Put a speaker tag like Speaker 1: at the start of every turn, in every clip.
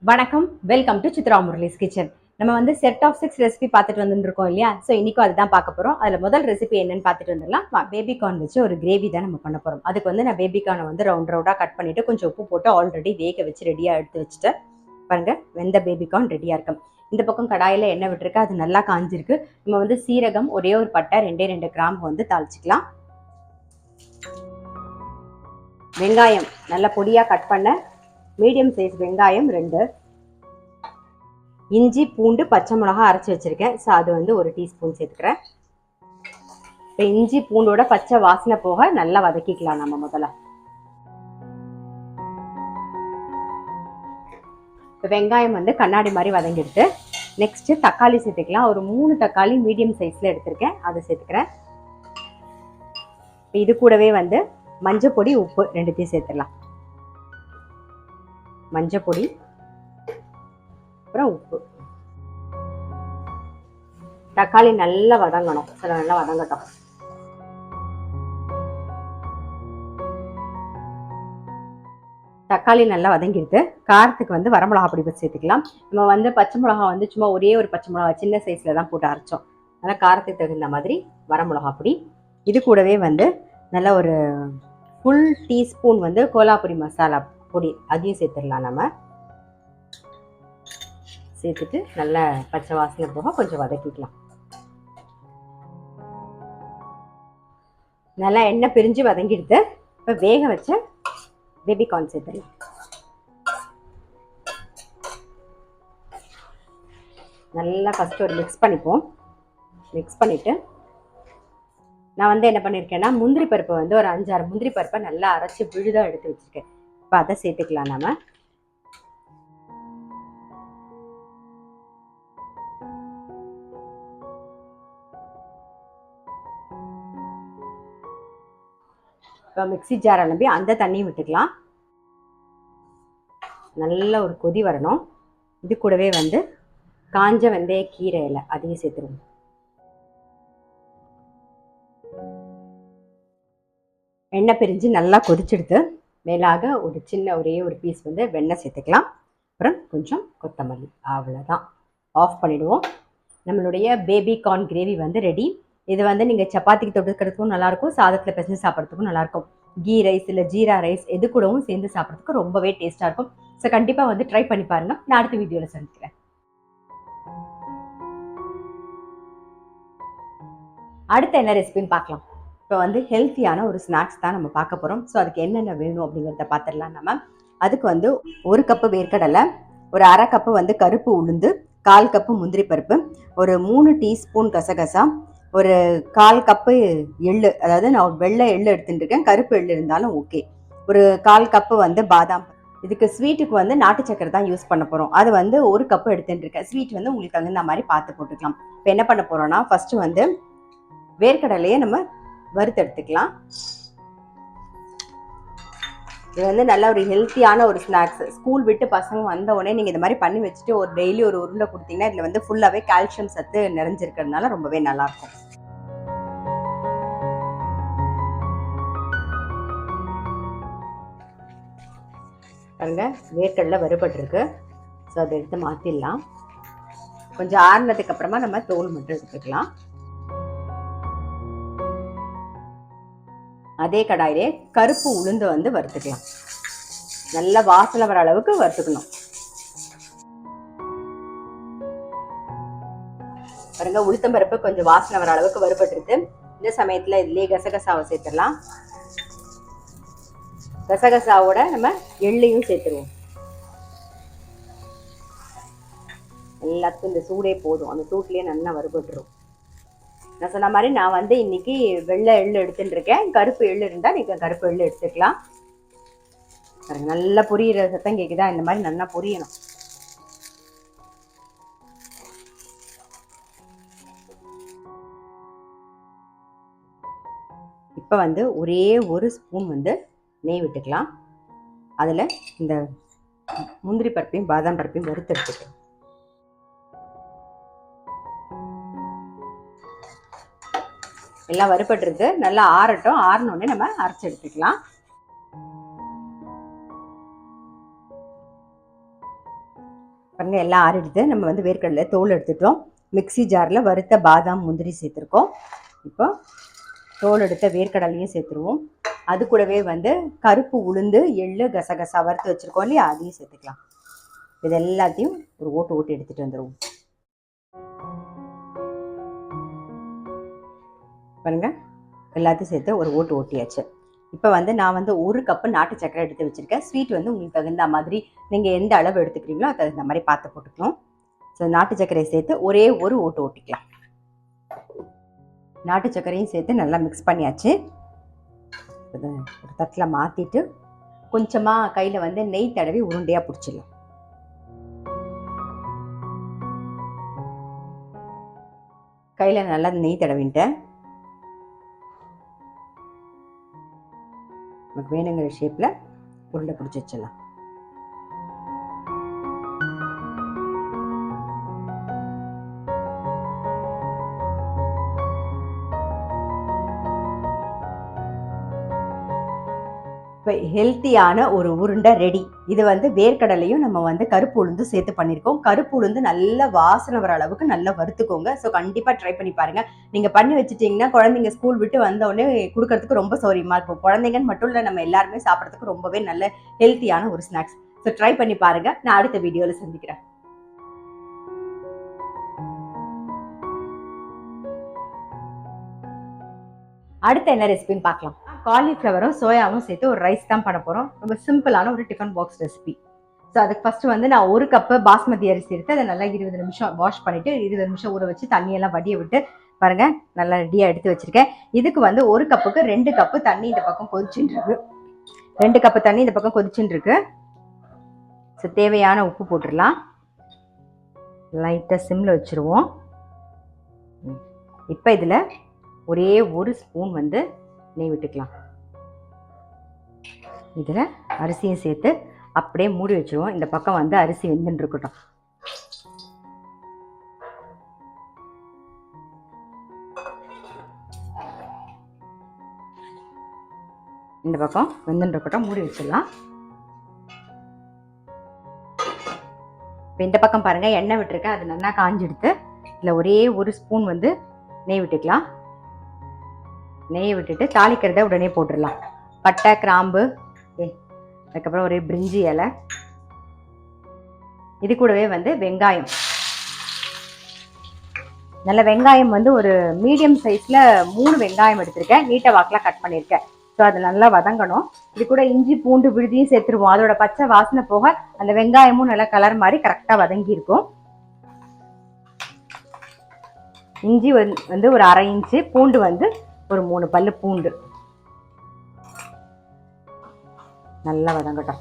Speaker 1: வணக்கம், welcome to Chitra Murali's kitchen. நம்ம வந்து செட் ஆஃப் 6 ரெசிபி பார்த்துட்டு வந்துட்டு இருக்கோம் இல்லையா? ஸோ இன்னைக்கும் அதுதான் பார்க்க போகிறோம். அதில் முதல் ரெசிபி என்னன்னு பார்த்துட்டு வந்துடலாம். பேபி கார்ன் வச்சு ஒரு கிரேவி தான் நம்ம பண்ண போகிறோம். அதுக்கு வந்து நான் பேபி கார்னை வந்து ரவுண்டாக கட் பண்ணிவிட்டு கொஞ்சம் உப்பு போட்டு ஆல்ரெடி வேக வச்சு ரெடியாக எடுத்து வச்சுட்டேன். பாருங்க, வெந்த பேபி கார்ன் ரெடியாக இருக்கும். இந்த பக்கம் கடாயில் எண்ணெய் விட்டுருக்கு, அது நல்லா காஞ்சிருக்கு. நம்ம வந்து சீரகம், ஒரே ஒரு பட்டை, 2 கிராம்பு வந்து தாளிச்சிக்கலாம். வெங்காயம் நல்லா பொடியாக கட் பண்ண மீடியம் சைஸ் வெங்காயம் 2, இஞ்சி பூண்டு பச்சை மிளகா அரைச்சி வச்சிருக்கேன். ஸோ அது வந்து 1 டீஸ்பூன் சேர்த்துக்கிறேன். இப்போ இஞ்சி பூண்டோட பச்சை வாசனை போக நல்லா வதக்கிக்கலாம் நம்ம முதல்ல. இப்போ வெங்காயம் வந்து கண்ணாடி மாதிரி வதங்கிடுது. நெக்ஸ்ட் தக்காளி சேர்த்துக்கலாம். ஒரு 3 தக்காளி மீடியம் சைஸ்ல எடுத்திருக்கேன், அதை சேர்த்துக்கிறேன். இப்போ இது கூடவே வந்து மஞ்சள் பொடி, உப்பு ரெண்டுத்தையும் சேர்த்துடலாம். மஞ்சள் பொடி, அப்புறம் உப்பு. தக்காளி நல்லா வதங்கணும், நல்லா வதங்கட்டும். தக்காளி நல்லா வதங்கிடுது. காரத்துக்கு வந்து வரமிளகா பொடி பற்றி சேர்த்துக்கலாம். நம்ம வந்து பச்சை மிளகா வந்து சும்மா ஒரே ஒரு பச்சை மிளகா சின்ன சைஸ்ல தான் போட்டு அரைச்சோம். அதனால் காரத்துக்கு தகுந்த மாதிரி வரமிளகா பொடி. இது கூடவே வந்து நல்ல ஒரு ஃபுல் டீஸ்பூன் வந்து கோலாபுரி மசாலா பொடி, அதையும் சேர்த்துடலாம். நம்ம சேர்த்துட்டு நல்லா பச்சை வாசனை போக கொஞ்சம் வதக்கிக்கலாம். நல்லா எண்ணெய் பிரிஞ்சு வதங்கிடுது. இப்போ வேக வச்ச பேபி கார்ன் சேர்த்துடலாம். நல்லா ஃபஸ்ட்டு ஒரு மிக்ஸ் பண்ணிப்போம். மிக்ஸ் பண்ணிவிட்டு நான் வந்து என்ன பண்ணியிருக்கேன்னா, முந்திரி பருப்பை வந்து ஒரு 5-6 முந்திரி பருப்பை நல்லா அரைச்சி விழுதாக எடுத்து வச்சுருக்கேன். இப்போ அதை சேர்த்துக்கலாம். நம்ம இப்போ மிக்ஸி ஜார் அலம்பி அந்த தண்ணியும் விட்டுக்கலாம். நல்ல ஒரு கொதி வரணும். இது கூடவே வந்து காஞ்ச வெந்தய கீரை இலை அதையும் சேர்த்துருவோம். எண்ணெய் பிரிஞ்சு நல்லா கொதிச்செடுத்து மேலாக ஒரு சின்ன ஒரே ஒரு பீஸ் வந்து வெண்ணெய் சேர்த்துக்கலாம். அப்புறம் கொஞ்சம் கொத்தமல்லி, அவ்வளோதான். ஆஃப் பண்ணிவிடுவோம். நம்மளுடைய பேபி கார்ன் கிரேவி வந்து ரெடி. இது வந்து நீங்கள் சப்பாத்திக்கு தொட்டுக்கிறதுக்கும் நல்லாயிருக்கும், சாதத்தில் பிசைஞ்சு சாப்பிட்றதுக்கும் நல்லாயிருக்கும். கீ ரைஸ் இல்லை ஜீரா ரைஸ் எது கூடவும் சேர்ந்து சாப்பிட்றதுக்கு ரொம்பவே டேஸ்ட்டாக இருக்கும். ஸோ கண்டிப்பாக வந்து ட்ரை பண்ணி பாருங்கள். நான் அடுத்த வீடியோவில் சந்திக்கிறேன். அடுத்த என்ன ரெசிபின்னு பார்க்கலாம். இப்போ வந்து ஹெல்த்தியான ஒரு ஸ்நாக்ஸ் தான் நம்ம பார்க்க போகிறோம். ஸோ அதுக்கு என்னென்ன வேணும் அப்படிங்கிறத பார்த்துடலாம். நம்ம அதுக்கு வந்து 1 கப்பு வேர்க்கடலை, ஒரு 1/2 கப்பு வந்து கருப்பு உளுந்து, 1/4 கப்பு முந்திரி பருப்பு, ஒரு 3 டீஸ்பூன் கசகசா, ஒரு 1/4 கப்பு எள்ளு, அதாவது நான் வெள்ளை எள்ளு எடுத்துட்டு இருக்கேன், கருப்பு எள்ளு இருந்தாலும் ஓகே. ஒரு 1/4 கப்பு வந்து பாதாம். இதுக்கு ஸ்வீட்டுக்கு வந்து நாட்டு சக்கரை தான் யூஸ் பண்ண போகிறோம். அது வந்து 1 கப்பு எடுத்துட்டு இருக்கேன். ஸ்வீட் வந்து உங்களுக்கு தகுந்த மாதிரி பார்த்து போட்டுக்கலாம். இப்போ என்ன பண்ண போகிறோம்னா, ஃபஸ்ட்டு வந்து வேர்க்கடலையே நம்ம வறுத்து எடுத்துக்கலாம். இது வந்து நல்ல ஒரு ஹெல்த்தியான ஒரு ஸ்நாக்ஸ். ஸ்கூல் விட்டு பசங்க வந்த உடனே நீங்கள் இந்த மாதிரி பண்ணி வச்சுட்டு ஒரு டெய்லி ஒரு உருண்டை கொடுத்தீங்கன்னா இதில் வந்து ஃபுல்லாகவே கால்சியம் சத்து நிறைஞ்சிருக்கிறதுனால ரொம்பவே நல்லாயிருக்கும். பாருங்க, வேர்க்கடலை வறுபட்டுருக்கு. ஸோ அதை எடுத்து மாற்றிடலாம். கொஞ்சம் ஆறுனதுக்கு அப்புறமா நம்ம தோல் மட்டும் எடுத்துக்கலாம். அதே கடாயிலே கருப்பு உளுந்து வந்து வறுத்துக்கலாம். நல்ல வாசனை வர அளவுக்கு வறுத்துக்கணும். பாருங்க, உளுத்தம்பருப்பு கொஞ்சம் வாசனை வர அளவுக்கு வறுபட்டுருக்கு. இந்த சமயத்துல இதுலயே கசகசாவை சேர்த்துடலாம். கசகசாவோட நம்ம எள்ளையும் சேர்த்துருவோம். எல்லாத்துக்கும் இந்த சூடே போதும், அந்த சூட்லயே நல்லா வறுபட்டுரும். நான் சொன்ன மாதிரி நான் வந்து இன்னைக்கு வெள்ளை எள்ளு எடுத்துட்டு இருக்கேன். கருப்பு எள்ளு இருந்தால் நீங்கள் கருப்பு எள்ளு எடுத்துக்கலாம். நல்லா பொரியிற சத்தம் கேட்குதா? இந்த மாதிரி நல்லா பொரியணும். இப்போ வந்து ஒரே ஒரு ஸ்பூன் வந்து நெய் விட்டுக்கலாம். அதில் இந்த முந்திரி பருப்பையும் பாதாம் பருப்பையும் வறுத்து எடுத்துக்கலாம். எல்லாம் வறுபட்டுருக்கு. நல்லா ஆறட்டும். ஆறினோடனே நம்ம அரைச்சி எடுத்துக்கலாம். பாருங்கள் எல்லாம் ஆறிடுது. நம்ம வந்து வேர்க்கடலை தோல் எடுத்துட்டோம். மிக்சி ஜாரில் வறுத்த பாதாம் முந்திரி சேர்த்துருக்கோம். இப்போ தோல் எடுத்த வேர்க்கடலையும் சேர்த்துருவோம். அது கூடவே வந்து கருப்பு உளுந்து எள்ளு கசகசா வறுத்து வச்சுருக்கோம் இல்லையா, அதையும் சேர்த்துக்கலாம். இது எல்லாத்தையும் ஒரு ஓட்டு எடுத்துகிட்டு வந்துடுவோம். பாருங்கள் எல்லாத்தையும் சேர்த்து ஒரு ஓட்டியாச்சு. இப்போ வந்து நான் வந்து 1 கப்பு நாட்டு சக்கரை எடுத்து வச்சுருக்கேன். ஸ்வீட் வந்து உங்களுக்கு தகுந்த மாதிரி நீங்கள் எந்த அளவு எடுத்துக்கிறீங்களோ அது தகுந்த மாதிரி பார்த்து போட்டுக்கணும். ஸோ நாட்டு சர்க்கரையை சேர்த்து ஒரே ஒரு ஓட்டிக்கலாம். நாட்டு சர்க்கரையும் சேர்த்து நல்லா மிக்ஸ் பண்ணியாச்சு. ஒரு தட்டில் மாற்றிட்டு கொஞ்சமாக கையில் வந்து நெய் தடவி உருண்டையாக பிடிச்சிடலாம். கையில் நல்லா நெய் தடவின்ட்டேன். நமக்கு வேணுங்கிற ஷேப்பில் உருண்டை பிடிச்சி வச்சிடலாம். இப்போ ஹெல்த்தியான ஒரு உருண்டை ரெடி. இது வந்து வேர்க்கடலையும் நம்ம வந்து கருப்பு உளுந்து சேர்த்து பண்ணியிருக்கோம். கருப்பு உளுந்து நல்ல வாசனை வர அளவுக்கு நல்லா வறுத்துக்கோங்க. ஸோ கண்டிப்பாக ட்ரை பண்ணி பாருங்கள். நீங்கள் பண்ணி வச்சுட்டிங்கன்னா குழந்தைங்க ஸ்கூல் விட்டு வந்தோடனே கொடுக்கறதுக்கு ரொம்ப சௌரியமாக இருக்கும். குழந்தைங்கன்னு மட்டும் இல்லை, நம்ம எல்லாருமே சாப்பிட்றதுக்கு ரொம்பவே நல்ல ஹெல்த்தியான ஒரு ஸ்நாக்ஸ். ஸோ ட்ரை பண்ணி பாருங்கள். நான் அடுத்த வீடியோவில் சந்திக்கிறேன். அடுத்து என்ன ரெசிபின்னு பார்க்கலாம். காலிஃப்ளவரும் சோயாவும் சேர்த்து ஒரு ரைஸ் தான் பண்ண போகிறோம். ரொம்ப சிம்பிளான ஒரு டிஃபன் பாக்ஸ் ரெசிபி. ஸோ அதுக்கு ஃபஸ்ட்டு வந்து நான் 1 கப்பு பாஸ்மதி அரிசி எடுத்து அதை நல்லா 20 நிமிஷம் வாஷ் பண்ணிவிட்டு 20 நிமிஷம் ஊற வச்சு தண்ணியெல்லாம் வடிய விட்டு பாருங்கள் நல்லா ரெடியாக எடுத்து வச்சுருக்கேன். இதுக்கு வந்து 1 கப்புக்கு 2 கப்பு தண்ணி இந்த பக்கம் கொதிச்சுட்டு இருக்கு. 2 கப்பு தண்ணி இந்த பக்கம் கொதிச்சுட்டு இருக்கு. ஸோ தேவையான உப்பு போட்டுடலாம். லைட்டாக சிம்மில் வச்சுருவோம். இப்போ இதில் ஒரே 1 ஸ்பூன் வந்து நெய் விட்டுக்கலாம். இதில் அரிசியும் சேர்த்து அப்படியே மூடி வச்சுருவோம். இந்த பக்கம் வந்து அரிசி வெந்துன்னு இருக்கட்டும். இந்த பக்கம் வெந்துன்னு இருக்கட்டும், மூடி வச்சிடலாம். இப்போ இந்த பக்கம் பாருங்கள் எண்ணெய் விட்டுருக்கேன். அது நல்லா காஞ்சிடுத்து. இதில் ஒரே 1 ஸ்பூன் வந்து நெய் விட்டுக்கலாம். நெய்யை விட்டுட்டு தாளிக்கிறத உடனே போட்டுடலாம். பட்டை கிராம்பு, அதுக்கப்புறம் ஒரு பிரிஞ்சி இலை, இது கூடவே வந்து வெங்காயம். நல்ல வெங்காயம் வந்து ஒரு மீடியம் சைஸில் 3 வெங்காயம் எடுத்திருக்கேன். நீட்டை வாக்கில் கட் பண்ணியிருக்கேன். ஸோ அது நல்லா வதங்கணும். இது கூட இஞ்சி பூண்டு விழுதியும் சேர்த்துருவோம். அதோட பச்சை வாசனை போக அந்த வெங்காயமும் நல்லா கலர் மாதிரி கரெக்டாக வதங்கி இருக்கும். இஞ்சி வந்து ஒரு 1/2 இன்ச்சு, பூண்டு வந்து ஒரு 3 பல்லு பூண்டு. நல்லா வதங்கட்டும்.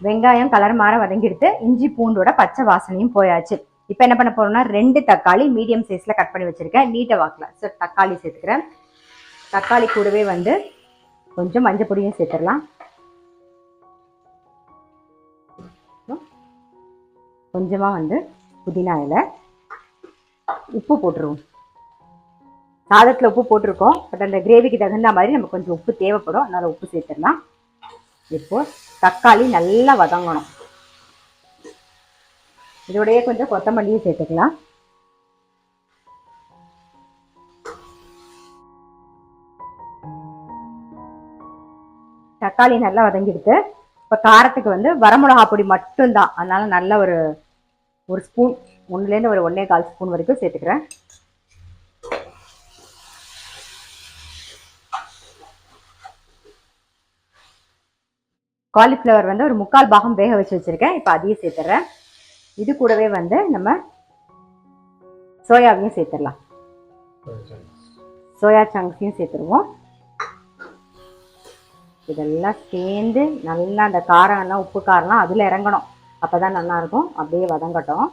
Speaker 1: வெங்காயம் கலர் மாற வதங்கிடுத்து. இஞ்சி பூண்டோட பச்சை வாசனையும் போயாச்சு. இப்போ என்ன பண்ண போறோம்னா 2 தக்காளி மீடியம் சைஸில் கட் பண்ணி வச்சுருக்கேன் நீட்டை வாக்கில். ஸோ தக்காளி சேர்த்துக்கிறேன். தக்காளி கூடவே வந்து கொஞ்சம் மஞ்சள் பொடியும் சேர்த்துடலாம். கொஞ்சமாக வந்து புதினா இலை, உப்பு போட்டுருவோம். சாதத்தில் உப்பு போட்டிருக்கோம். பட் அந்த கிரேவிக்கு தகுந்த மாதிரி நமக்கு கொஞ்சம் உப்பு தேவைப்படும். அதனால் உப்பு சேர்த்துடலாம். இப்போது தக்காளி நல்லா வதங்கணும். இதோடையே கொஞ்சம் கொத்தமல்லியும் சேர்த்துக்கலாம். தக்காளி நல்லா வதங்கிடுது. இப்போ காரத்துக்கு வந்து வரமிளகா பொடி மட்டும்தான். அதனால நல்ல ஒரு ஸ்பூன், 1லேருந்து ஒரு 1.25 ஸ்பூன் வரைக்கும் சேர்த்துக்கிறேன். காலிஃப்ளவர் வந்து ஒரு 3/4 பாகம் வேக வச்சு வச்சுருக்கேன். இப்போ அதையும் சேர்த்துட்றேன். இது கூடவே வந்து நம்ம சோயாவையும் சேர்த்துடலாம். சோயா சங்க்ஸையும் சேர்த்துருவோம். இதெல்லாம் சேர்ந்து நல்லா அந்த காரம்லாம் உப்பு காரம்லாம் அதில் இறங்கணும். அப்போ தான் நல்லாயிருக்கும். அப்படியே வதங்கட்டும்.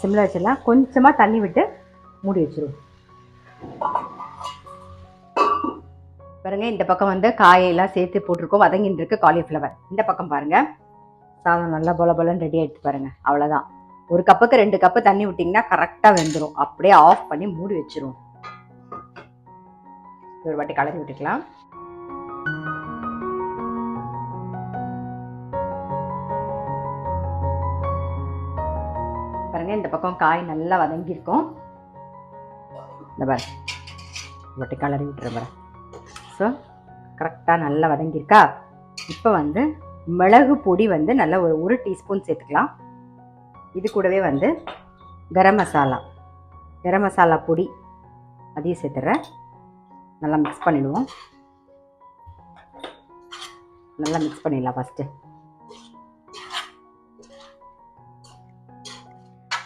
Speaker 1: சிம்மில் வச்சிடலாம். கொஞ்சமாக தண்ணி விட்டு மூடி வச்சிருவோம். பாருங்க, இந்த பக்கம் வந்து காயெல்லாம் சேர்த்து போட்டிருக்கோம். வதங்கின்னு இருக்கு காலிஃப்ளவர். இந்த பக்கம் பாருங்க, சாதம் நல்லா போல போலன்னு ரெடி ஆகிட்டு பாருங்க. அவ்வளோதான். ஒரு கப்புக்கு 2 கப்பு தண்ணி விட்டிங்கன்னா கரெக்டாக வெந்துடும். அப்படியே ஆஃப் பண்ணி மூடி வச்சிரும். ஒரு வாட்டி கலரி விட்டுக்கலாம். பாருங்க, இந்த பக்கம் காய் நல்லா வதங்கியிருக்கும். இந்த பாரு, வாட்டி கலரி விட்டுற பாரு. ஸோ கரெக்டாக நல்லா வதங்கியிருக்கா. இப்போ வந்து மிளகு பொடி வந்து நல்லா ஒரு டீஸ்பூன் சேர்த்துக்கலாம். இது கூடவே வந்து கரம் மசாலா பொடி அதையும் சேர்த்துறேன். நல்லா மிக்ஸ் பண்ணிடுவோம். நல்லா மிக்ஸ் பண்ணிடலாம். ஃபஸ்ட்டு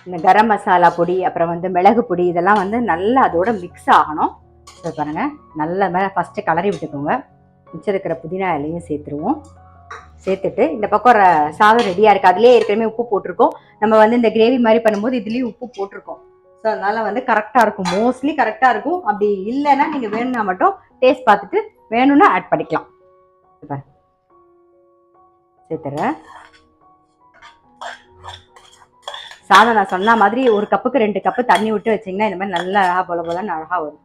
Speaker 1: இந்த கரம் மசாலா பொடி அப்புறம் வந்து மிளகு பொடி இதெல்லாம் வந்து நல்லா அதோட மிக்ஸ் ஆகணும். ஸோ பாருங்கள், நல்ல மேலே ஃபஸ்ட்டு கலரி விட்டுக்கோங்க. மிச்சம் இருக்கிற புதினா இலையும் சேர்த்துருவோம். சேர்த்துட்டு இந்த பக்கம் சாதம் ரெடியாக இருக்குது. அதுலேயே ஏற்கனவே உப்பு போட்டிருக்கோம். நம்ம வந்து இந்த கிரேவி மாதிரி பண்ணும்போது இதுலேயும் உப்பு போட்டிருக்கோம். ஸோ அதனால் வந்து கரெக்டாக இருக்கும், மோஸ்ட்லி கரெக்டாக இருக்கும். அப்படி இல்லைன்னா நீங்கள் வேணும்னா மட்டும் டேஸ்ட் பார்த்துட்டு வேணும்னா ஆட் பண்ணிக்கலாம். சேர்த்துறேன். சாதம் நான் சொன்ன மாதிரி ஒரு கப்புக்கு 2 கப்பு தண்ணி விட்டு வச்சிங்கன்னா இந்த மாதிரி நல்லா அழகாக போலன்னு அழகாக வரும்.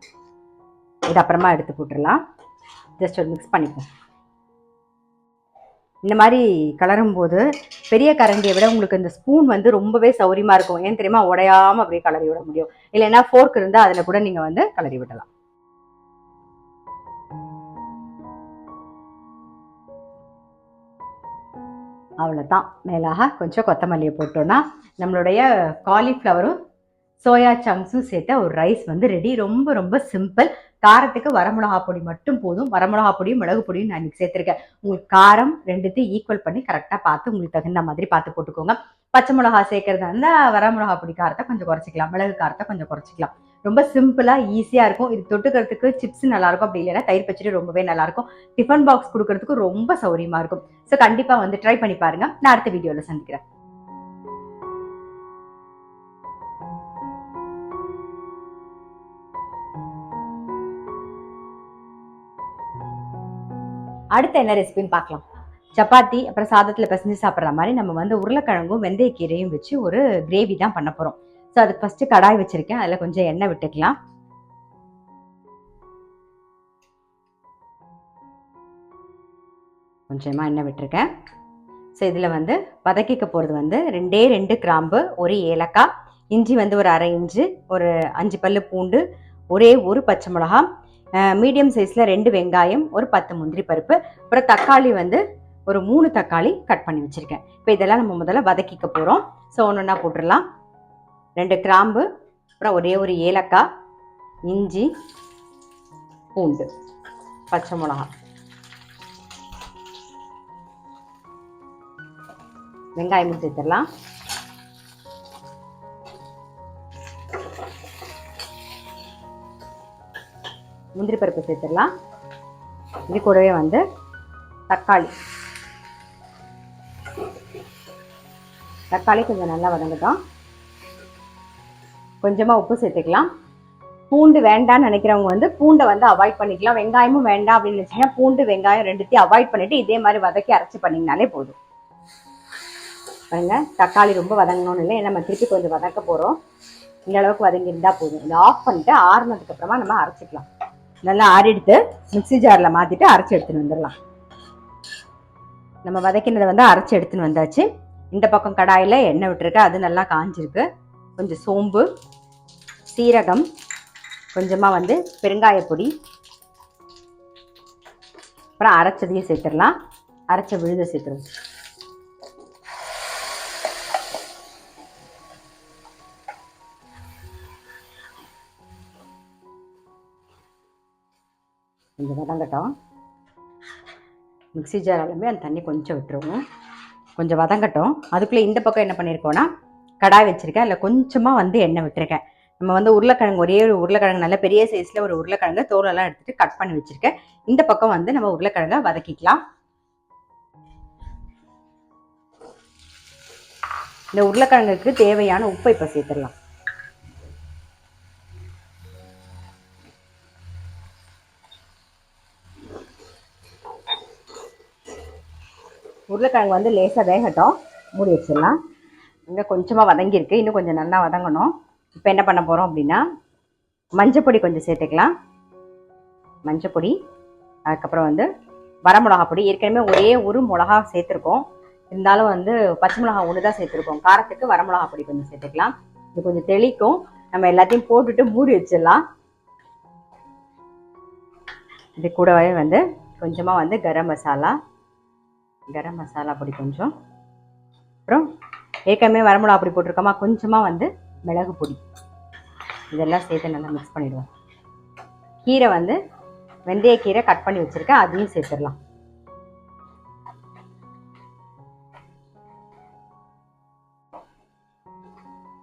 Speaker 1: இது அப்புறமா எடுத்து போட்டுடலாம். ஜஸ்ட் ஒரு மிக்ஸ் பண்ணிப்போம். இந்த மாதிரி கலரும் போது பெரிய கரண்டியை விட உங்களுக்கு இந்த ஸ்பூன் வந்து ரொம்பவே சௌரியமாக இருக்கும். ஏன் தெரியுமா, உடையாமல் அப்படியே கலரி விட முடியும். இல்லைன்னா ஃபோர்க் இருந்தால் அதில் கூட நீங்கள் வந்து கலரி விடலாம். அவ்வளோதான். மேலாக கொஞ்சம் கொத்தமல்லியை போட்டோன்னா நம்மளுடைய காலிஃப்ளவரும் சோயா சங்க்ஸும் சேர்த்த ஒரு ரைஸ் வந்து ரெடி. ரொம்ப ரொம்ப சிம்பிள். காரத்துக்கு வரமிளகா பொடி மட்டும் போதும். வரமிளகா பொடியும் மிளகு பொடியும் நான் இன்றைக்கி சேர்த்துருக்கேன். உங்களுக்கு காரம் ரெண்டுத்தையும் ஈக்குவல் பண்ணி கரெக்டாக பார்த்து உங்களுக்கு தகுந்த மாதிரி பார்த்து போட்டுக்கோங்க. பச்சை மிளகா சேர்க்கறதா இருந்தால் வரமிளகா பொடி காரத்தை கொஞ்சம் குறைச்சிக்கலாம், மிளகு காரத்தை கொஞ்சம் குறைச்சிக்கலாம். ரொம்ப சிம்பிளாக ஈஸியாக இருக்கும். இது தொட்டுக்கிறதுக்கு சிப்ஸ் நல்லாயிருக்கும். அப்படி இல்லைன்னா தயிர் பச்சடி ரொம்பவே நல்லாயிருக்கும். டிஃபன் பாக்ஸ் கொடுக்கறதுக்கு ரொம்ப சௌரியமாக இருக்கும். ஸோ கண்டிப்பாக வந்து ட்ரை பண்ணி பாருங்கள். நான் அடுத்த வீடியோவில் சந்திக்கிறேன். அடுத்த என்ன ரெசிபின்னு பார்க்கலாம். சப்பாத்தி அப்புறம் சாதத்தில் பிசைஞ்சு சாப்பிட்ற மாதிரி நம்ம வந்து உருளைக்கிழங்கும் வெந்தயக்கீரையும் வச்சு ஒரு கிரேவி தான் பண்ண போகிறோம். ஸோ அதுக்கு ஃபஸ்ட்டு கடாய் வச்சுருக்கேன். அதில் கொஞ்சம் எண்ணெய் விட்டுக்கலாம். கொஞ்சமாக எண்ணெய் விட்டுருக்கேன். ஸோ இதில் வந்து வதக்கிக்க போகிறது வந்து 2 கிராம்பு, ஒரு ஏலக்காய், இஞ்சி வந்து ஒரு அரை இன்ச்சு, ஒரு 5 பல்லு பூண்டு, ஒரே ஒரு பச்சை மிளகா, மீடியம் சைஸில் 2 வெங்காயம், ஒரு 10 முந்திரி பருப்பு, அப்புறம் தக்காளி வந்து ஒரு 3 தக்காளி கட் பண்ணி வச்சுருக்கேன். இப்போ இதெல்லாம் நம்ம முதல்ல வதக்கிக்க போகிறோம். ஸோ ஒன்று ஒன்றா போட்டுடலாம். 2 கிராம்பு, அப்புறம் ஒரே ஒரு ஏலக்காய், இஞ்சி, பூண்டு, பச்சை மிளகா, வெங்காயமும் சேர்த்துடலாம். முந்திரி பருப்பு சேர்த்துடலாம். இது கூடவே வந்து தக்காளி கொஞ்சம் நல்லா வதங்கட்டும். கொஞ்சமாக உப்பு சேர்த்துக்கலாம். பூண்டு வேண்டான்னு நினைக்கிறவங்க வந்து பூண்டை வந்து அவாய்ட் பண்ணிக்கலாம். வெங்காயமும் வேண்டாம் அப்படின்னு நினச்சிங்கன்னா பூண்டு வெங்காயம் ரெண்டுத்தையும் அவாய்ட் பண்ணிவிட்டு இதே மாதிரி வதக்கி அரைச்சி பண்ணிங்கனாலே போதும். பாருங்க, தக்காளி ரொம்ப வதங்கணும்னு இல்லை, நம்ம திருப்பி கொஞ்சம் வதக்க போகிறோம். இந்த அளவுக்கு வதங்கியிருந்தால் போதும். இதை ஆஃப் பண்ணிட்டு ஆறுனதுக்கப்புறமா நம்ம அரைச்சிக்கலாம். நல்லா ஆறிடுத்து மிக்ஸி ஜாரில் மாற்றிட்டு அரைச்சி எடுத்துன்னு வந்துடலாம். நம்ம வதக்கினதை வந்து அரைச்சி எடுத்துன்னு வந்தாச்சு. இந்த பக்கம் கடாயில் எண்ணெய் விட்டுருக்கு. அது நல்லா காஞ்சிருக்கு. கொஞ்சம் சோம்பு, சீரகம், கொஞ்சமாக வந்து பெருங்காயப்பொடி, அப்புறம் அரைச்சதையும் சேர்த்துடலாம். அரைச்ச விழுத சேர்த்துருவோம். கொஞ்சம் வதங்கட்டும். மிக்ஸி ஜார் எல்லாமே அந்த தண்ணி கொஞ்சம் விட்டுருவோம். கொஞ்சம் வதங்கட்டும். அதுக்குள்ளே இந்த பக்கம் என்ன பண்ணியிருக்கோன்னா கடாய் வச்சுருக்கேன். அதில் கொஞ்சமாக வந்து எண்ணெய் விட்டுருக்கேன். நம்ம வந்து உருளைக்கிழங்கு, ஒரே ஒரு உருளைக்கிழங்கு நல்ல பெரிய சைஸில் ஒரு உருளைக்கிழங்கு தோலெல்லாம் எடுத்துகிட்டு கட் பண்ணி வச்சுருக்கேன். இந்த பக்கம் வந்து நம்ம உருளைக்கிழங்கை வதக்கிக்கலாம். இந்த உருளைக்கிழங்குக்கு தேவையான உப்பை இப்போ சேர்த்துடலாம். உருளைக்கிழங்கு வந்து லேசாக வேகட்டும், மூடி வச்சிடலாம். இன்னும் கொஞ்சமாக வதங்கியிருக்கு, இன்னும் கொஞ்சம் நல்லா வதங்கணும். இப்போ என்ன பண்ண போகிறோம் அப்படின்னா மஞ்சப்பொடி கொஞ்சம் சேர்த்துக்கலாம். மஞ்சப்பொடி, அதுக்கப்புறம் வந்து வரமிளகா பொடி. ஏற்கனவே ஒரே ஒரு மிளகா சேர்த்துருக்கோம், இருந்தாலும் வந்து பச்சை மிளகா ஒன்று தான் சேர்த்துருக்கோம். காரத்துக்கு வரமிளகா பொடி கொஞ்சம் சேர்த்துக்கலாம். இது கொஞ்சம் தெளிக்கும். நம்ம எல்லாத்தையும் போட்டுட்டு மூடி வச்சிடலாம். இது கூடவே வந்து கொஞ்சமாக வந்து கரம் மசாலா பொடி கொஞ்சம், அப்புறம் ஏற்கனவே வரமிளகா பொடி போட்டிருக்கோமா, கொஞ்சமாக வந்து மிளகு பொடி, இதெல்லாம் சேர்த்து நல்லா மிக்ஸ் பண்ணிடுவோம். கீரை வந்து வெந்தயக்கீரை கட் பண்ணி வச்சுருக்கேன், அதையும் சேர்த்துடலாம்.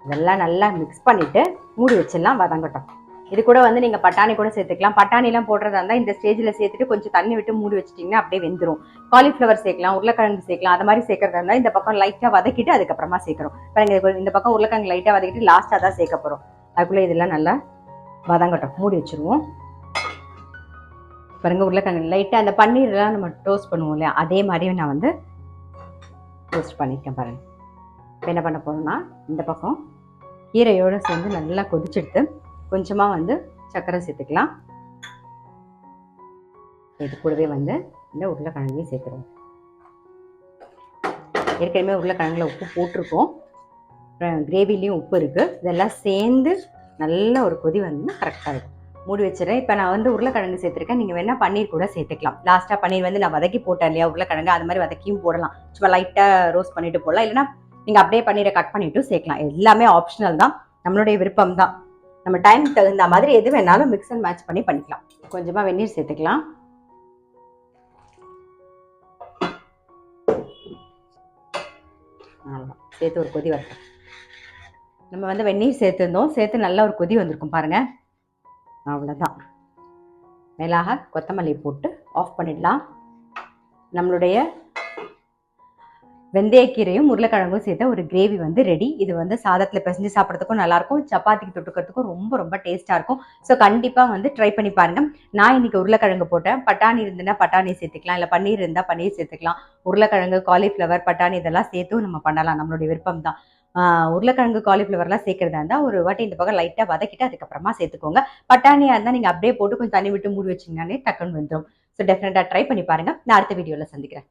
Speaker 1: இதெல்லாம் நல்லா மிக்ஸ் பண்ணிவிட்டு மூடி வச்சிடலாம், வதங்கட்டும். இது கூட வந்து நீங்கள் பட்டாணி கூட சேர்த்துக்கலாம். பட்டாணிலாம் போடுறதா இருந்தால் இந்த ஸ்டேஜில் சேர்த்துட்டு கொஞ்சம் தண்ணி விட்டு மூடி வச்சிட்டிங்கன்னா அப்படியே வெந்துடும். காலிஃப்ளவர் சேர்க்கலாம், உருளைக்கிழங்கு சேர்க்கலாம். அது மாதிரி சேர்க்கறதா இருந்தால் இந்த பக்கம் லைட்டாக வதக்கிட்டு அதுக்கப்புறமா சேர்க்குறோம். இப்போ இந்த பக்கம் உருளைக்கிழங்கு லைட்டாக வதக்கிட்டு லாஸ்ட்டாக தான் சேர்க்க போகிறோம். அதுக்குள்ளே இதெல்லாம் நல்லா வதங்கட்டும், மூடி வச்சுருவோம். பாருங்க, உருளைக்கிழங்கு லைட்டாக அந்த பன்னீர்லாம் நம்ம டோஸ்ட் பண்ணுவோம் இல்லையா, அதே மாதிரி நான் வந்து டோஸ்ட் பண்ணியிருக்கேன் பாருங்கள். இப்போ என்ன பண்ண போகிறோம்னா இந்த பக்கம் கீரையோடு சேர்ந்து நல்லா கொதிச்செடுத்து கொஞ்சமாக வந்து சர்க்கரை சேர்த்துக்கலாம். இது கூடவே வந்து இந்த உருளைக்கிழங்கையும் சேர்த்துருவோம். ஏற்கனவே உருளைக்கிழங்குல உப்பு போட்டிருக்கோம், கிரேவிலையும் உப்பு இருக்குது. இதெல்லாம் சேர்ந்து நல்ல ஒரு கொதி வந்து கரெக்டாக இருக்கும். மூடி வச்சுறேன். இப்போ நான் வந்து உருளைக்கிழங்கு சேர்த்துருக்கேன். நீங்கள் வேணால் பன்னீர் கூட சேர்த்துக்கலாம். லாஸ்ட்டாக பன்னீர் வந்து நான் வதக்கி போட்டேன் இல்லையா, உருளைக்கிழங்கு அது மாதிரி வதக்கியும் போடலாம். சும்மா லைட்டாக ரோஸ்ட் பண்ணிட்டு போடலாம், இல்லைனா நீங்கள் அப்படியே பன்னீரை கட் பண்ணிவிட்டு சேர்க்கலாம். எல்லாமே ஆப்ஷனல் தான், நம்மளுடைய விருப்பம் தான். நம்ம டைம் தகுந்த மாதிரி எது வேணாலும் மிக்ஸ் அண்ட் மேட்ச் பண்ணி பண்ணிக்கலாம். கொஞ்சமாக வெந்நீர் சேர்த்துக்கலாம். சேர்த்து ஒரு கொதி வரட்டும். நம்ம வந்து வெந்நீர் சேர்த்துருந்தோம், சேர்த்து நல்ல ஒரு கொதி வந்திருக்கும் பாருங்கள். அவ்வளோதான். மேலாக கொத்தமல்லி போட்டு ஆஃப் பண்ணிடலாம். நம்மளுடைய வெந்தயக்கீரையும் உருளைக்கிழங்கும் சேர்த்த ஒரு கிரேவி வந்து ரெடி. இது வந்து சாதத்தில் பிசைஞ்சு சாப்பிட்றதுக்கும் நல்லாயிருக்கும், சப்பாத்திக்கு தொட்டுக்கிறதுக்கும் ரொம்ப ரொம்ப டேஸ்ட்டாக இருக்கும். ஸோ கண்டிப்பாக வந்து ட்ரை பண்ணி பாருங்கள். நான் இன்றைக்கி உருளைக்கிழங்கு போட்டேன். பட்டாணி இருந்துன்னா பட்டாணி சேர்த்துக்கலாம், இல்லை பன்னீர் இருந்தால் பன்னீர் சேர்த்துக்கலாம். உருளைக்கிழங்கு, காலிஃப்ளவர், பட்டாணி இதெல்லாம் சேர்த்தும் நம்ம பண்ணலாம், நம்மளுடைய விருப்பம் தான். உருளைக்கிழங்கு, காலிஃப்ளவர்லாம் சேர்க்குறதா இருந்தால் ஒரு வாட்டி இந்த பக்கம் லைட்டாக வதக்கிட்டு அதுக்கப்புறமா சேர்த்துக்கோங்க. பட்டாணியாக இருந்தால் நீங்கள் அப்படியே போட்டு கொஞ்சம் தண்ணி விட்டு மூடி வச்சிங்கன்னாலே டக்குன்னு வந்துடும். ஸோ டெஃபினட்டாக ட்ரை பண்ணி பாருங்கள். நான் அடுத்த வீடியோவில் சந்திக்கிறேன்.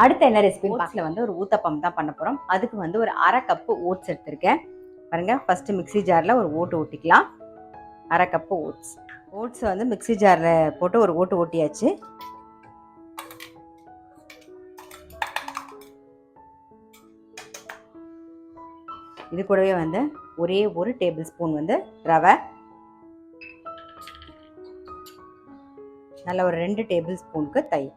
Speaker 1: அடுத்த என்ன ரெசிபி பாக்ஸில் வந்து ஒரு ஊத்தப்பம் தான் பண்ண போகிறோம். அதுக்கு வந்து ஒரு 1/2 கப்பு ஓட்ஸ் எடுத்திருக்கேன் பாருங்கள். ஃபஸ்ட்டு மிக்சி ஜாரில் ஒரு ஓட்டு ஓட்டிக்கலாம். 1/2 கப்பு ஓட்ஸை வந்து மிக்சி ஜாரில் போட்டு ஒரு ஓட்டு ஓட்டியாச்சு. இது கூடவே வந்து ஒரே ஒரு டேபிள் ஸ்பூன் வந்து ரவை, நல்ல ஒரு 2 டேபிள் ஸ்பூனுக்கு தயிர்,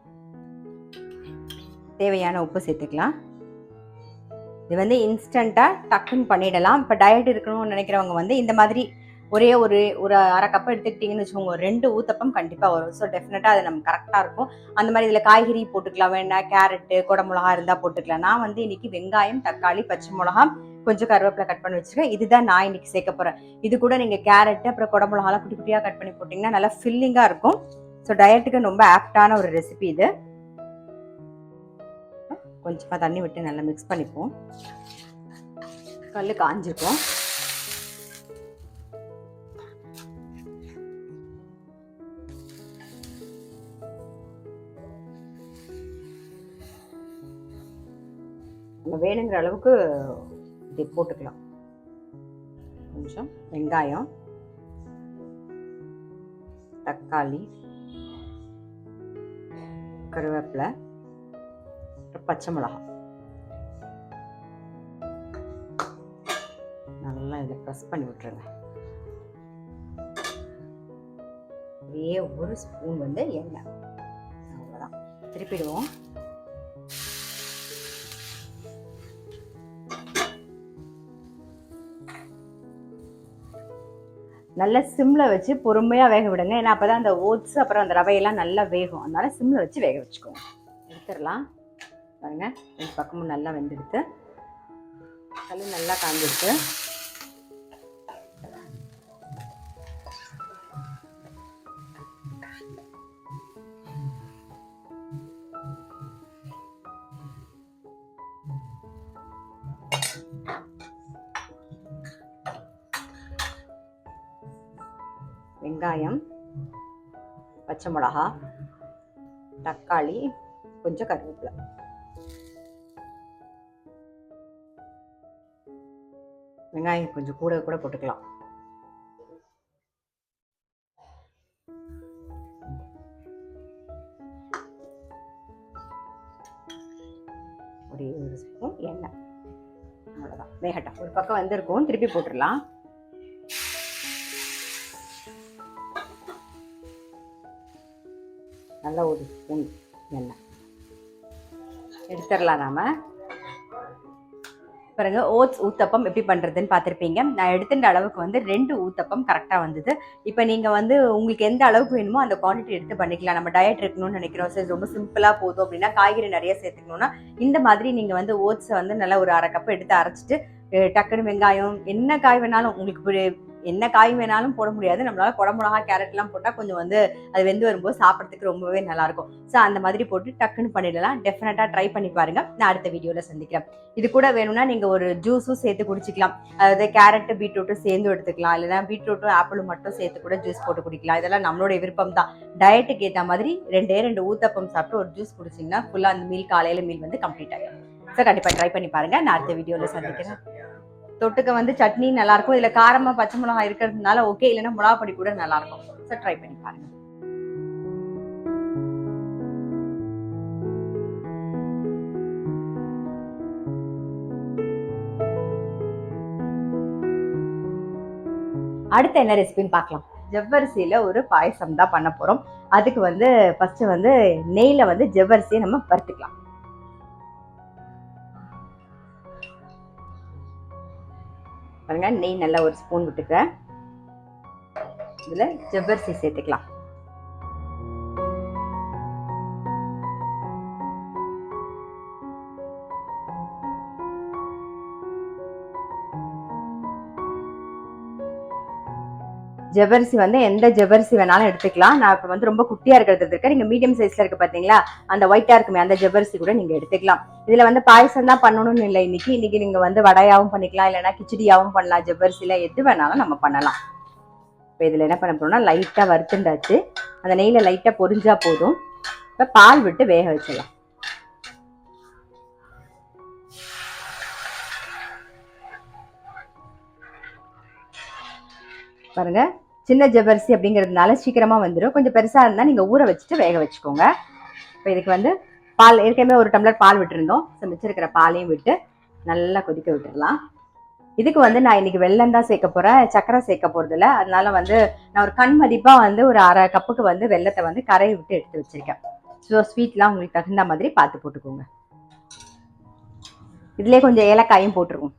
Speaker 1: தேவையான உப்பு சேர்த்துக்கலாம். இது வந்து இன்ஸ்டண்ட்டாக டக்குன்னு பண்ணிடலாம். இப்போ டயட் இருக்கணும்னு நினைக்கிறவங்க வந்து இந்த மாதிரி ஒரே ஒரு 1/2 கப் எடுத்துக்கிட்டிங்கன்னு வச்சுக்கோங்க, 2 ஊத்தப்பம் கண்டிப்பாக வரும். ஸோ டெஃபினட்டாக அது நமக்கு கரெக்டாக இருக்கும். அந்த மாதிரி இதில் காய்கறி போட்டுக்கலாம், வேணால் கேரட்டு, குடமிளகா இருந்தால் போட்டுக்கலாம். நான் வந்து இன்றைக்கி வெங்காயம், தக்காளி, பச்சை மிளகா, கொஞ்சம் கருவேப்பிலை கட் பண்ணி வச்சுருக்கேன். இதுதான் நான் இன்றைக்கி சேர்க்க போகிறேன். இது கூட நீங்கள் கேரட்டு அப்புறம் குடமிளகாலாம் குட்டி குட்டியாக கட் பண்ணி போட்டிங்கன்னா நல்லா ஃபில்லிங்காக இருக்கும். ஸோ டயட்டுக்கு ரொம்ப ஆப்டான ஒரு ரெசிபி இது. கொஞ்சமாக தண்ணி விட்டு நல்லா மிக்ஸ் பண்ணிப்போம். கல் காஞ்சிருக்கும். நம்ம வேணுங்கிற அளவுக்கு இது போட்டுக்கலாம். கொஞ்சம் வெங்காயம், தக்காளி, கருவேப்பிலை, பச்சை மிளகா நல்லா இதில் ப்ரெஸ் பண்ணி விட்டுருங்க. ஒரே ஒரு ஸ்பூன் வந்து எண்ணெய், அவ்வளோதான். திருப்பிடுவோம். நல்லா சிம்மில் வச்சு பொறுமையாக வேக விடுங்க. ஏன்னா அப்போ தான் அந்த ஓட்ஸ் அப்புறம் அந்த ரவையெல்லாம் நல்லா வேகும். அதனால சிம்மில் வச்சு வேக வச்சுக்கோங்க. எடுத்துடலாம். பாருங்க 2 பக்கமும் நல்லா வெந்துடுத்து, கல் நல்லா காஞ்சிடுத்து. வெங்காயம், பச்சை மிளகா, தக்காளி, கொஞ்சம் கருவேப்பிலை. வெங்காயம் கொஞ்சம் கூட போட்டுக்கலாம். ஒரு ஸ்பூன் எண்ணெய், அவ்வளோதான். வேகட்டும். ஒரு பக்கம் வந்திருக்கும், திருப்பி போட்டுடலாம். நல்லா ஒரு ஸ்பூன் எண்ணெய் எடுத்துடலாம். நாம பாருங்க, ஓட்ஸ் ஊத்தப்பம் எப்படி பண்ணுறதுன்னு பார்த்துருப்பீங்க. நான் எடுத்துட்ட அளவுக்கு வந்து 2 ஊத்தப்பம் கரெக்டாக வந்தது. இப்போ நீங்கள் வந்து உங்களுக்கு எந்த அளவுக்கு வேணுமோ அந்த குவான்டிட்டி எடுத்து பண்ணிக்கலாம். நம்ம டயட் இருக்கணும்னு நினைக்கிறோம், சரி ரொம்ப சிம்பிளாக போதும் அப்படின்னா காய்கறி நிறைய சேர்த்துக்கணும்னா இந்த மாதிரி நீங்கள் வந்து ஓட்ஸை வந்து நல்லா ஒரு 1/2 கப் எடுத்து அரைச்சிட்டு டக்குனு வெங்காயம் என்ன காய் வேணாலும் உங்களுக்கு என்ன காய் வேணாலும் போட முடியாது. நம்மளால குடமிளகா கேரட்லாம் போட்டால் கொஞ்சம் வந்து அது வெந்து வரும்போது சாப்பிட்றதுக்கு ரொம்பவே நல்லாயிருக்கும். ஸோ அந்த மாதிரி போட்டு டக்குன்னு பண்ணிடலாம். டெஃபினட்டாக ட்ரை பண்ணி பாருங்கள். நான் அடுத்த வீடியோவில் சந்திக்கிறேன். இது கூட வேணும்னா நீங்கள் ஒரு ஜூஸும் சேர்த்து குடிச்சிக்கலாம். அதாவது கேரட்டு பீட்ரூட்டும் சேர்ந்து எடுத்துக்கலாம், இல்லைனா பீட்ரூட்டும் ஆப்பிளும் மட்டும் சேர்த்து கூட ஜூஸ் போட்டு குடிக்கலாம். இதெல்லாம் நம்மளோட விருப்பம் தான். டயட்டுக்கு ஏற்ற மாதிரி 2 ஊத்தப்பம் சாப்பிட்டு ஒரு ஜூஸ் குடிச்சிங்கன்னா ஃபுல்லாக அந்த மீல் காலையில் மீல் வந்து கம்ப்ளீட் ஆகிடும். ஸோ கண்டிப்பாக ட்ரை பண்ணி பாருங்கள். நான் அடுத்த வீடியோவில் சந்திக்கிறேன். தொட்டுக்க வந்து சட்னி நல்லா இருக்கும். இதுல காரமா பச்சை மிளகாய் இருக்கிறதுனால ஓகே, இல்லைன்னா மிளகா பொடி கூட நல்லா இருக்கும். ஸோ ட்ரை பண்ணி பாருங்க. அடுத்து என்ன ரெசிபின்னு பார்க்கலாம். ஜவ்வரிசியில ஒரு பாயசம் தான் பண்ண போறோம். அதுக்கு வந்து ஃபர்ஸ்ட் வந்து நெய்ல வந்து ஜவ்வரிசியை நம்ம வறுத்துக்கலாம். பாருங்க, நெய் நல்லா ஒரு ஸ்பூன் விட்டுக்கிறேன். இதுல ஜவ்வரிசி சேர்த்துக்கலாம். ஜவ்வரிசி வந்து எந்த ஜவ்வரிசி வேணாலும் எடுத்துக்கலாம். நான் இப்போ வந்து ரொம்ப குட்டியா இருக்கிறது இருக்கேன். நீங்க மீடியம் சைஸ்ல இருக்கு பாத்தீங்களா, அந்த ஒயிட்டா இருக்குமே அந்த ஜவ்வரிசி கூட நீங்க எடுத்துக்கலாம். இதுல வந்து பாயசம் தான் பண்ணணும்னு இல்லை. இன்னைக்கு நீங்க வந்து வடையாவும் பண்ணிக்கலாம், இல்லைன்னா கிச்சடியாவும் பண்ணலாம். ஜவ்வரிசியில எது வேணாலும் நம்ம பண்ணலாம். இப்போ இதுல என்ன பண்ண போறோம்னா லைட்டா வறுத்துண்டாச்சு. அந்த நெய்ல லைட்டா பொரிஞ்சா போதும். இப்போ பால் விட்டு வேக வச்சிடலாம். பாருங்க, சின்ன ஜவ்வரிசி அப்படிங்கிறதுனால சீக்கிரமா வந்துடும். கொஞ்சம் பெருசா இருந்தா நீங்க ஊற வச்சுட்டு வேக வச்சுக்கோங்க. இப்போ இதுக்கு வந்து பால் ஏற்கனவே 1 டம்ளர் பால் விட்டுருந்தோம். மிச்சிருக்கிற பாலையும் விட்டு நல்லா கொதிக்க விட்டுடலாம். இதுக்கு வந்து நான் இன்னைக்கு வெல்லம் தான் சேர்க்க போறேன், சக்கரை சேர்க்க போறது இல்லை. அதனால வந்து நான் ஒரு கண் மதிப்பா வந்து ஒரு 1/2 கப்புக்கு வந்து வெல்லத்தை வந்து கரையை விட்டு எடுத்து வச்சிருக்கேன். ஸோ ஸ்வீட்லாம் உங்களுக்கு தகுந்த மாதிரி பார்த்து போட்டுக்கோங்க. இதுலயே கொஞ்சம் ஏலக்காயும் போட்டுருவோம்.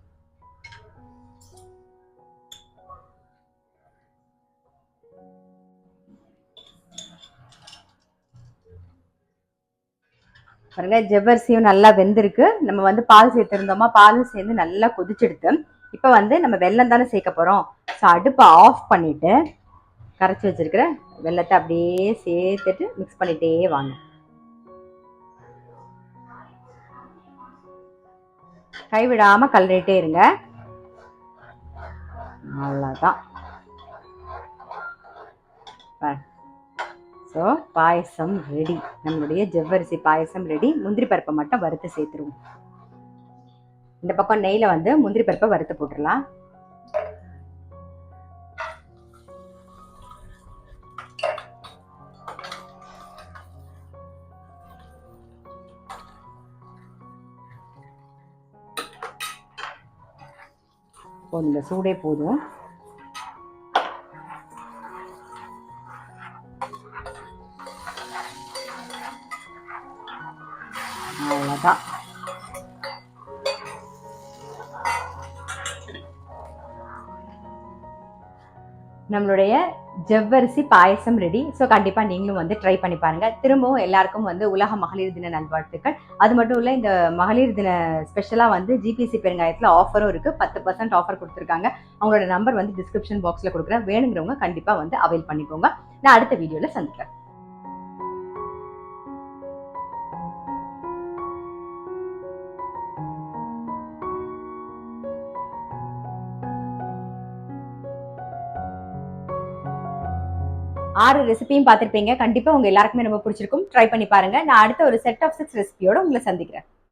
Speaker 1: பாருங்க, ஜவ்வரிசியும் நல்லா வெந்திருக்கு. நம்ம வந்து பால் சேர்த்துருந்தோமா, பாலும் சேர்ந்து நல்லா கொதிச்செடுத்து இப்போ வந்து நம்ம வெல்லம் தானே சேர்க்க போறோம். ஸோ அடுப்பை ஆஃப் பண்ணிட்டு கரைச்சி வச்சிருக்கிற வெல்லத்தை அப்படியே சேர்த்துட்டு மிக்ஸ் பண்ணிட்டே வாங்க. கைவிடாம கலரிட்டே இருங்க. அவ்வளோதான். ஸோ பாயசம் ரெடி. நம்மளுடைய ஜவ்வரிசி பாயசம் ரெடி. முந்திரி பருப்பை மட்டும் வறுத்து சேர்த்துருவோம். இந்த பக்கம் நெய்ல வந்து முந்திரி பருப்பை வறுத்து போட்டுடலாம். இந்த சூடே போதும். அவ்வளோதான். நம்மளுடைய ஜவ்வரிசி பாயசம் ரெடி. ஸோ கண்டிப்பாக நீங்களும் வந்து ட்ரை பண்ணி பாருங்க. திரும்பவும் எல்லாருக்கும் வந்து உலக மகளிர் தின நல்வாழ்த்துக்கள். அது மட்டும் இல்லை, இந்த மகளிர் தின ஸ்பெஷலாக வந்து ஜிபிசி பெருங்காயத்தில் ஆஃபரும் இருக்குது. 10% ஆஃபர் கொடுத்துருக்காங்க. அவங்களோட நம்பர் வந்து டிஸ்கிரிப்ஷன் பாக்ஸில் கொடுக்குறேன். வேணுங்கிறவங்க கண்டிப்பாக வந்து அவைல் பண்ணிக்கோங்க. நான் அடுத்த வீடியோவில் சந்திக்கிறேன். ஆறு ரெசிபியும் பார்த்துருப்பீங்க. கண்டிப்பா உங்க எல்லாருக்குமே ரொம்ப பிடிச்சிருக்கும். ட்ரை பண்ணி பாருங்க. நான் அடுத்த ஒரு செட் ஆஃப் 6 ரெசிபியோட உங்களை சந்திக்கிறேன்.